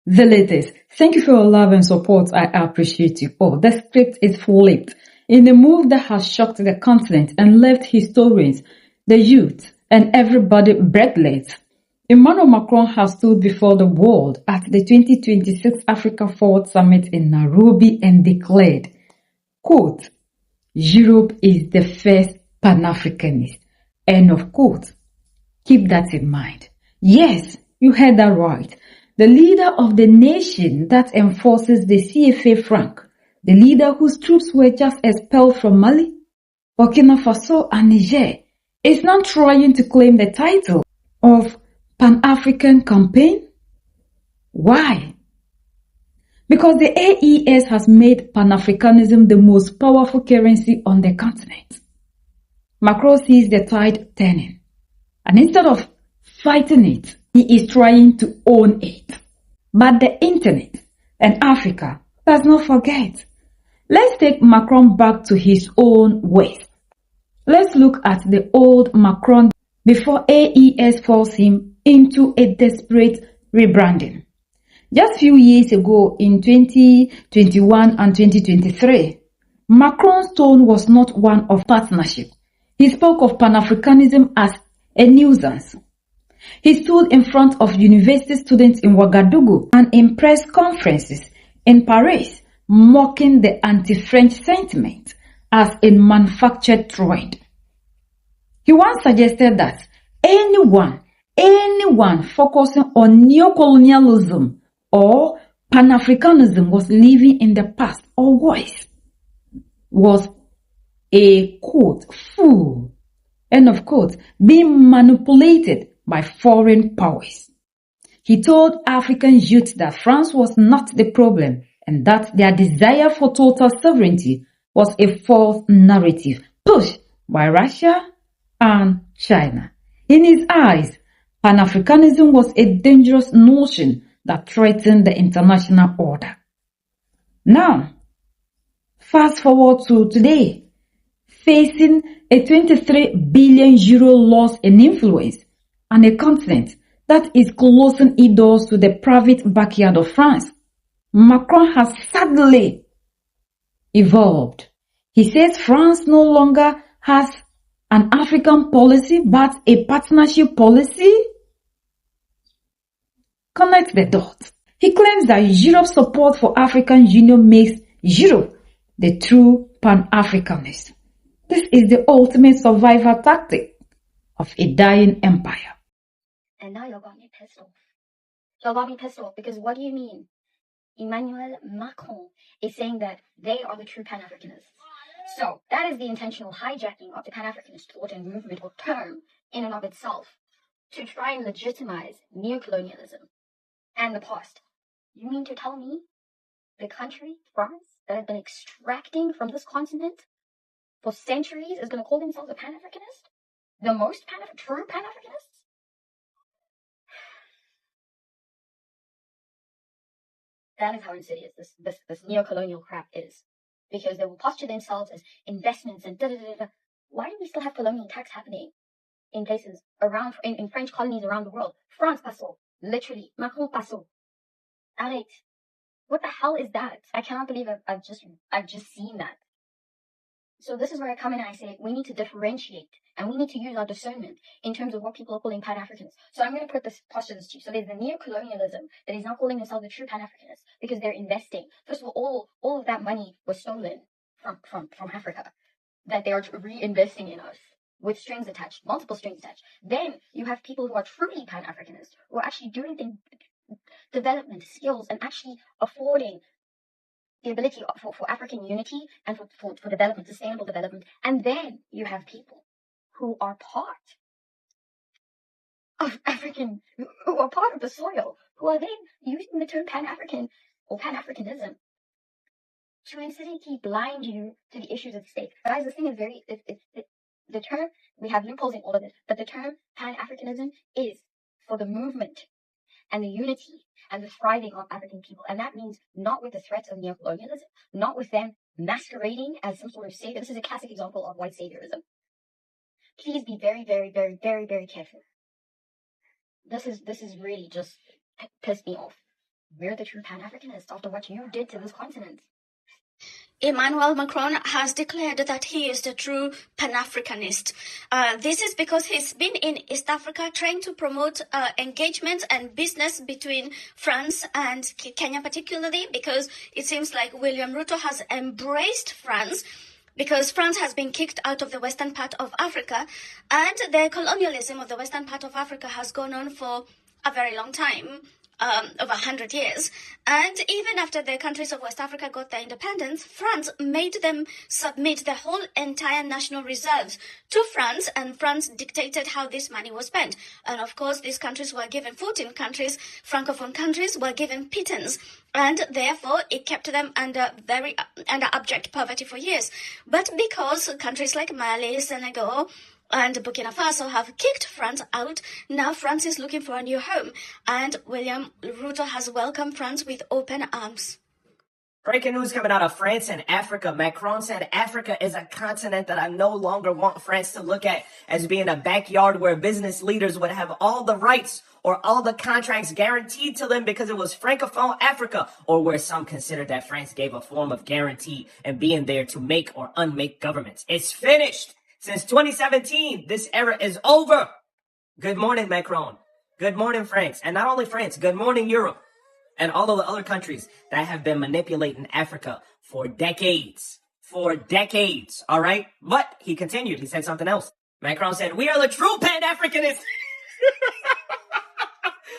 The latest. Thank you for your love and support. I appreciate you all. The script is flipped in a move that has shocked the continent and left historians, the youth, and everybody breathless. Emmanuel Macron has stood before the world at the 2026 Africa Forward Summit in Nairobi and declared, quote, Europe is the first Pan-Africanist. End of quote. Keep that in mind. Yes, you heard that right. The leader of the nation that enforces the CFA franc, the leader whose troops were just expelled from Mali, Burkina Faso and Niger, is now trying to claim the title of Pan-African campaign? Why? Because the AES has made Pan-Africanism the most powerful currency on the continent. Macron sees the tide turning, and instead of fighting it, he is trying to own it. But the internet and Africa does not forget. Let's take Macron back to his own ways. Let's look at the old Macron before AES forced him into a desperate rebranding. Just few years ago in 2021 and 2023, Macron's tone was not one of partnership. He spoke of Pan-Africanism as a nuisance. He stood in front of university students in Ouagadougou and in press conferences in Paris, mocking the anti-French sentiment as a manufactured trend. He once suggested that anyone focusing on neocolonialism or Pan-Africanism was living in the past or worse, was a, quote, fool, end of quote, being manipulated by foreign powers. He told African youth that France was not the problem and that their desire for total sovereignty was a false narrative pushed by Russia and China. In his eyes, Pan-Africanism was a dangerous notion that threatened the international order. Now, fast forward to today, facing a 23 billion euro loss in influence and a continent that is closing its doors to the private backyard of France, Macron has sadly evolved. He says France no longer has an African policy but a partnership policy. Connect the dots. He claims that Europe's support for African Union makes Europe the true Pan-Africanist. This is the ultimate survival tactic of a dying empire. And now you're got me pissed off. You're got me pissed off because what do you mean? Emmanuel Macron is saying that they are the true Pan-Africanists. So that is the intentional hijacking of the Pan-Africanist thought and movement or term in and of itself to try and legitimize neocolonialism and the past. You mean to tell me the country, France, that has been extracting from this continent for centuries is going to call themselves a Pan-Africanist? The most true Pan-Africanists? That is how insidious this neocolonial crap is. Because they will posture themselves as investments and da-da-da-da. Why do we still have colonial tax happening in places around, in French colonies around the world? France passo. Literally. Macron passo. Arrête. What the hell is that? I cannot believe I've just seen that. So this is where I come in and I say we need to differentiate and we need to use our discernment in terms of what people are calling Pan-Africans. So I'm going to posture this to you. So there's the neocolonialism that is now calling themselves the true Pan-Africanists because they're investing. First of all of that money was stolen from Africa that they are reinvesting in us with strings attached, multiple strings attached. Then you have people who are truly Pan-Africanists who are actually doing things, development, skills, and actually affording the ability for African unity and for development, sustainable development. And then you have people who are part of African, who are part of the soil, who are then using the term Pan-African or Pan-Africanism to incidentally blind you to the issues at stake. Guys, this thing is the term, we have loopholes in all of this, but the term Pan-Africanism is for the movement and the unity and the thriving of African people. And that means not with the threats of neocolonialism, not with them masquerading as some sort of savior. This is a classic example of white saviorism. Please be very, very, very, very, very careful. This is really just pissed me off. we're the true Pan-Africanists after what you did to this continent. Emmanuel Macron has declared that he is the true Pan-Africanist. This is because he's been in East Africa trying to promote engagement and business between France and Kenya particularly, because it seems like William Ruto has embraced France because France has been kicked out of the western part of Africa, and the colonialism of the western part of Africa has gone on for a very long time. Over 100 years. And even after the countries of West Africa got their independence, France made them submit the whole entire national reserves to France, and France dictated how this money was spent. And of course, these countries were given, 14 countries, Francophone countries, were given pittance. And therefore, it kept them under abject poverty for years. But because countries like Mali, Senegal, and Burkina Faso have kicked France out, now France is looking for a new home, and William Ruto has welcomed France with open arms. Breaking news coming out of France and Africa. Macron said Africa is a continent that I no longer want France to look at as being a backyard where business leaders would have all the rights or all the contracts guaranteed to them because it was Francophone Africa, or where some considered that France gave a form of guarantee and being there to make or unmake governments. It's finished. Since 2017, this era is over. Good morning, Macron. Good morning, France. And not only France, good morning, Europe. And all of the other countries that have been manipulating Africa for decades. For decades, all right? But he continued. He said something else. Macron said, we are the true Pan-Africanists.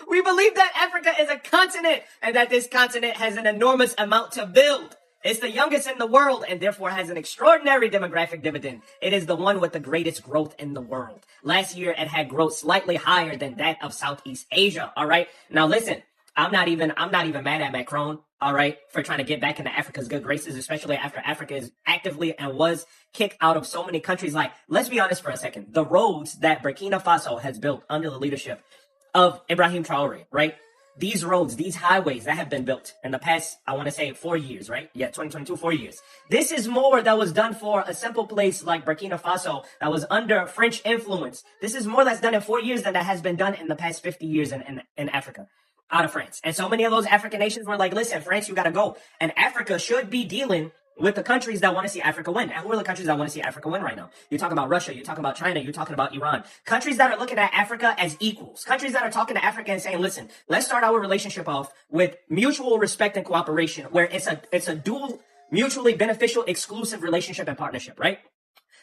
We believe that Africa is a continent and that this continent has an enormous amount to build. It's the youngest in the world and therefore has an extraordinary demographic dividend. It is the one with the greatest growth in the world. Last year, it had growth slightly higher than that of Southeast Asia. All right. Now, listen, I'm not even mad at Macron. All right. For trying to get back into Africa's good graces, especially after Africa is actively and was kicked out of so many countries. Like, let's be honest for a second. The roads that Burkina Faso has built under the leadership of Ibrahim Traore, right? These roads, these highways that have been built in the past, I want to say 4 years, right? Yeah, 2022, 4 years. This is more that was done for a simple place like Burkina Faso that was under French influence. This is more that's done in 4 years than that has been done in the past 50 years in Africa, out of France. And so many of those African nations were like, listen, France, you got to go. And Africa should be dealing with the countries that want to see Africa win. And who are the countries that want to see Africa win right now? You're talking about Russia, you're talking about China, you're talking about Iran. Countries that are looking at Africa as equals. Countries that are talking to Africa and saying, listen, let's start our relationship off with mutual respect and cooperation, where it's a dual, mutually beneficial, exclusive relationship and partnership, right?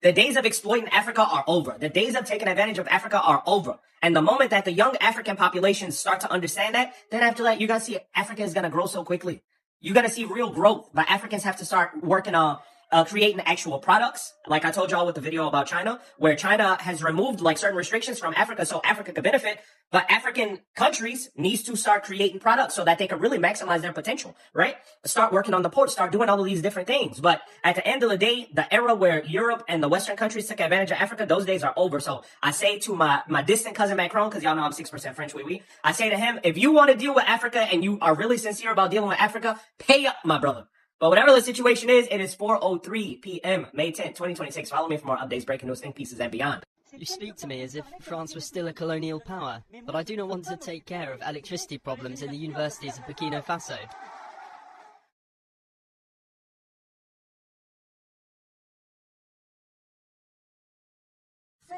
The days of exploiting Africa are over. The days of taking advantage of Africa are over. And the moment that the young African populations start to understand that, then after that, you're going to see Africa is going to grow so quickly. You're going to see real growth, but Africans have to start working on creating actual products. Like I told y'all with the video about China, where China has removed like certain restrictions from Africa so Africa could benefit, but African countries needs to start creating products so that they can really maximize their potential, right? Start working on the ports, start doing all of these different things. But at the end of the day, the era where Europe and the Western countries took advantage of Africa, those days are over. So I say to my distant cousin Macron, because y'all know I'm 6% French, oui. I say to him, if you want to deal with Africa and you are really sincere about dealing with Africa, pay up, my brother. But whatever the situation is, it is 4:03 p.m., May 10th, 2026. Follow me for more updates, breaking news, think pieces, and beyond. You speak to me as if France was still a colonial power, but I do not want to take care of electricity problems in the universities of Burkina Faso.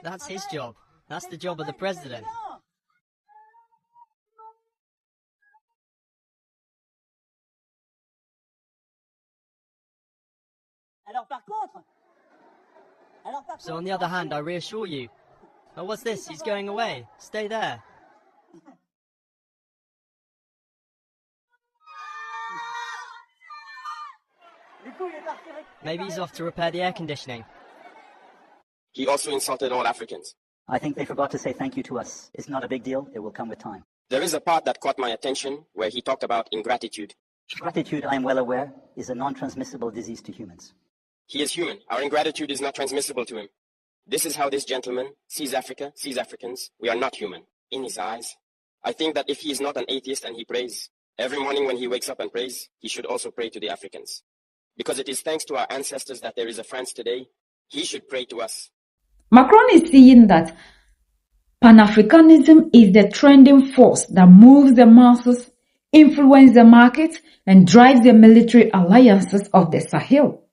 That's his job. That's the job of the president. So on the other hand, I reassure you. Oh, what's this? He's going away. Stay there. Maybe he's off to repair the air conditioning. He also insulted all Africans. I think they forgot to say thank you to us. It's not a big deal. It will come with time. There is a part that caught my attention where he talked about ingratitude. Gratitude, I am well aware, is a non-transmissible disease to humans. He is human. Our ingratitude is not transmissible to him. This is how this gentleman sees Africa, sees Africans. We are not human in his eyes. I think that if he is not an atheist and he prays, every morning when he wakes up and prays, he should also pray to the Africans. Because it is thanks to our ancestors that there is a France today. He should pray to us. Macron is seeing that Pan-Africanism is the trending force that moves the masses influence the market, and drive the military alliances of the Sahel.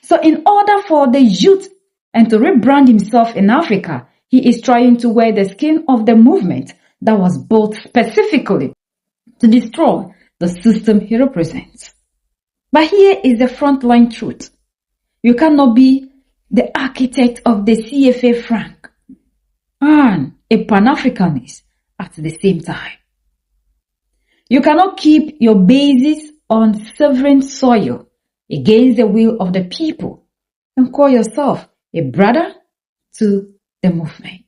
So in order for the youth and to rebrand himself in Africa, he is trying to wear the skin of the movement that was built specifically to destroy the system he represents. But here is the frontline truth. You cannot be the architect of the CFA franc and a Pan-Africanist at the same time. You cannot keep your bases on sovereign soil against the will of the people and call yourself a brother to the movement.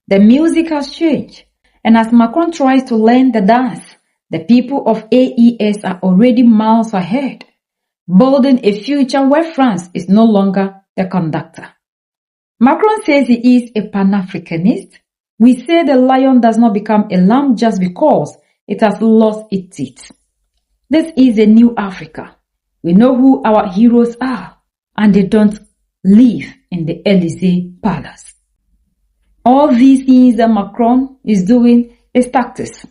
The music has changed, and as Macron tries to learn the dance, the people of AES are already miles ahead, building a future where France is no longer the conductor. Macron says he is a Pan-Africanist. We say the lion does not become a lamb just because it has lost its teeth. This is a new Africa. We know who our heroes are, and they don't live in the Elysee Palace. All these things that Macron is doing is tactics.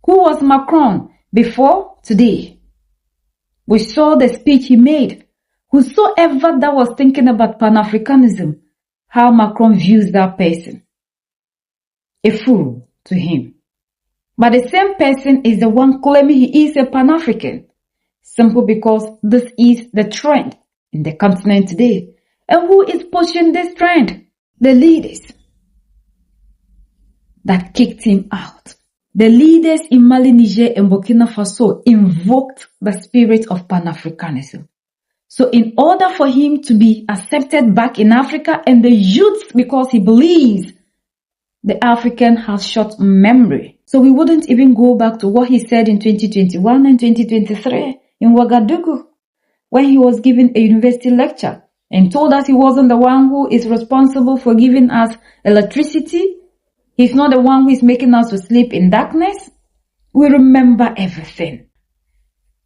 Who was Macron before today? We saw the speech he made. Whosoever that was thinking about Pan-Africanism, how Macron views that person. A fool to him. But the same person is the one claiming he is a Pan-African, simply because this is the trend in the continent today. And who is pushing this trend? The leaders that kicked him out. The leaders in Mali, Niger, and Burkina Faso invoked the spirit of Pan-Africanism. So in order for him to be accepted back in Africa, and the youth, because he believes the African has short memory. So we wouldn't even go back to what he said in 2021 and 2023 in Ouagadougou, when he was giving a university lecture and told us he wasn't the one who is responsible for giving us electricity. He's not the one who is making us to sleep in darkness. We remember everything.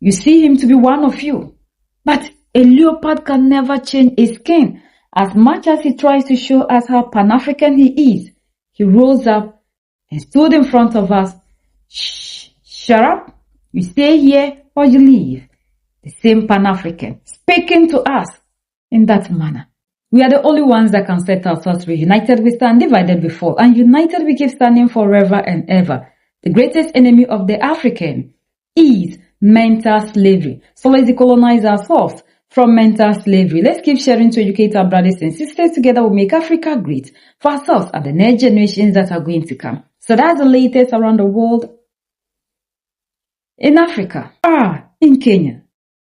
You see him to be one of you. But a leopard can never change his skin. As much as he tries to show us how Pan-African he is, he rose up and stood in front of us. Shh, shut up. You stay here or you leave. The same Pan-African speaking to us in that manner. We are the only ones that can set ourselves free. United we stand, divided we fall. And united we keep standing forever and ever. The greatest enemy of the African is mental slavery. So let's decolonize ourselves from mental slavery. Let's keep sharing to educate our brothers and sisters. Together we'll make Africa great for ourselves and the next generations that are going to come. So that's the latest around the world. In Africa, in Kenya,